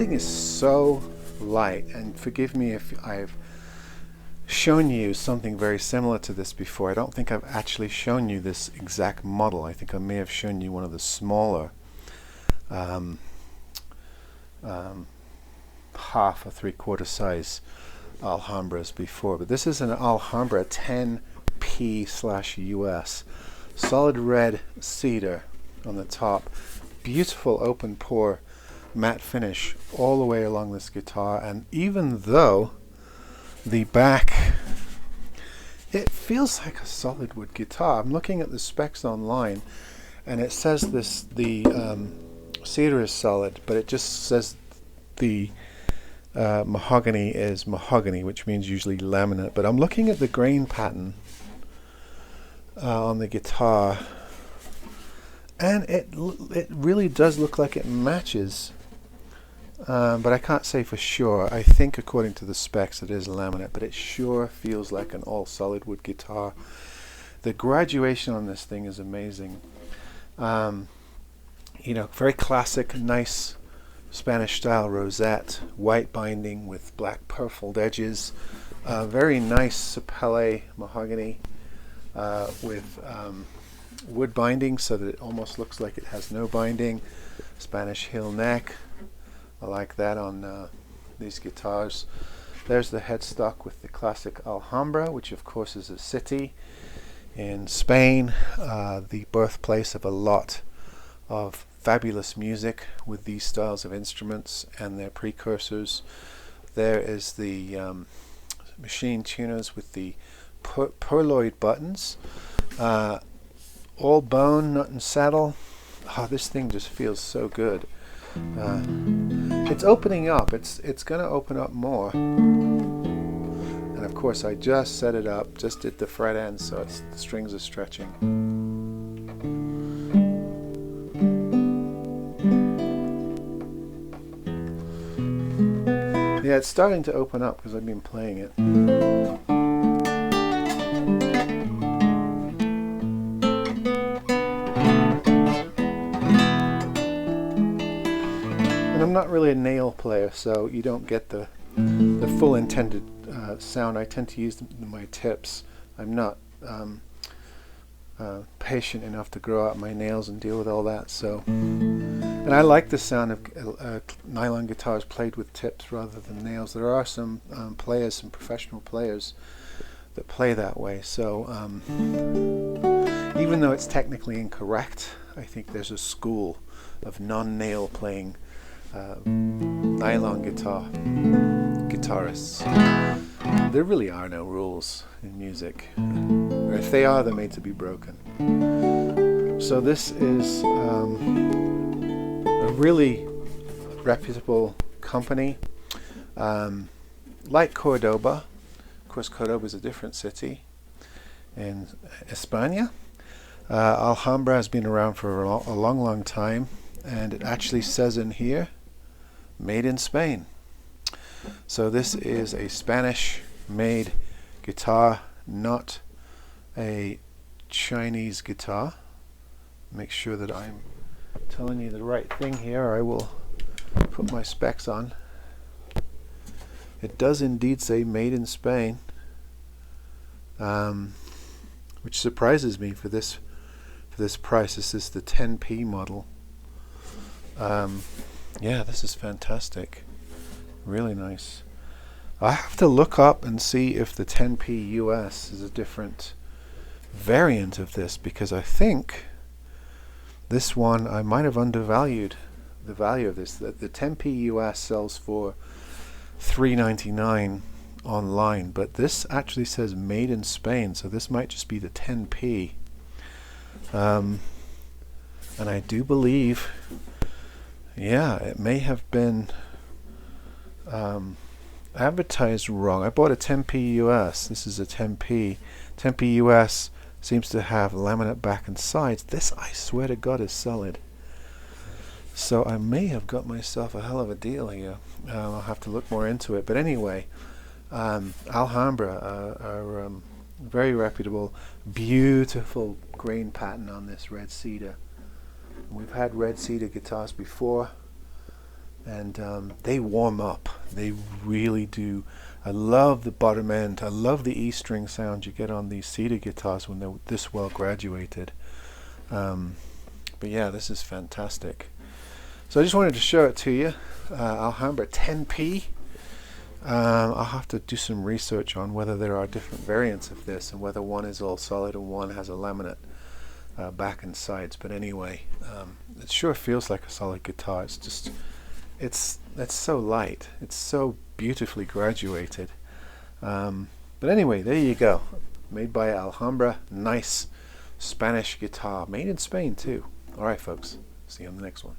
thing is so light, and forgive me if I've shown you something very similar to this before. I don't think I've actually shown you this exact model. I think I may have shown you one of the smaller half or 3/4 size Alhambras before, but this is an Alhambra 10P/US, solid red cedar on the top, beautiful open pore matte finish all the way along this guitar. And even though the back, it feels like a solid wood guitar. I'm looking at the specs online and it says the cedar is solid, but it just says the mahogany is mahogany, which means usually laminate. But I'm looking at the grain pattern on the guitar, and it really does look like it matches, but I can't say for sure. I think according to the specs it is laminate, but it sure feels like an all solid wood guitar. The graduation on this thing is amazing. You know, very classic, nice Spanish style rosette, white binding with black purfled edges, very nice sapele mahogany with wood binding so that it almost looks like it has no binding. Spanish heel neck, I like that on these guitars. There's the headstock with the classic Alhambra, which of course is a city in Spain, the birthplace of a lot of fabulous music with these styles of instruments and their precursors. There is the machine tuners with the purloined buttons, all bone, nut and saddle. Oh, this thing just feels so good. It's opening up. It's going to open up more. And of course I just set it up, just did the fret end, so the strings are stretching. Yeah, it's starting to open up because I've been playing it. And I'm not really a nail player, so you don't get the full intended sound. I tend to use my tips. I'm not patient enough to grow out my nails and deal with all that. So, and I like the sound of nylon guitars played with tips rather than nails. There are some players, some professional players that play that way. So even though it's technically incorrect, I think there's a school of non-nail playing nylon guitarists. There really are no rules in music, or if they are, they're made to be broken. So this is a really reputable company, like Cordoba. Of course, Cordoba is a different city in España. Alhambra has been around for a long time, and it actually says in here, made in Spain. So this is a Spanish-made guitar, not a Chinese guitar. Make sure that I'm telling you the right thing here, or I will put my specs on. It does indeed say made in Spain, which surprises me for this price. This is the 10P model. Yeah, this is fantastic. Really nice. I have to look up and see if the 10P US is a different variant of this, because I think this one, I might have undervalued the value of this. The 10P US sells for $3.99 online, but this actually says made in Spain, so this might just be the 10P. And I do believe, yeah, it may have been advertised wrong. I bought a 10P US. This is a 10P. 10P US seems to have laminate back and sides. This, I swear to God, is solid. So I may have got myself a hell of a deal here. I'll have to look more into it. But anyway, Alhambra are very reputable. Beautiful grain pattern on this red cedar. We've had red cedar guitars before. and they warm up. They really do. I love the bottom end. I love the E string sound you get on these cedar guitars when they're this well graduated. But yeah, this is fantastic. So I just wanted to show it to you. Alhambra 10P. I'll have to do some research on whether there are different variants of this and whether one is all solid and one has a laminate back and sides. But anyway, it sure feels like a solid guitar. It's just, it's so light. It's so beautifully graduated. But anyway, there you go. Made by Alhambra. Nice Spanish guitar. Made in Spain too. Alright folks, see you on the next one.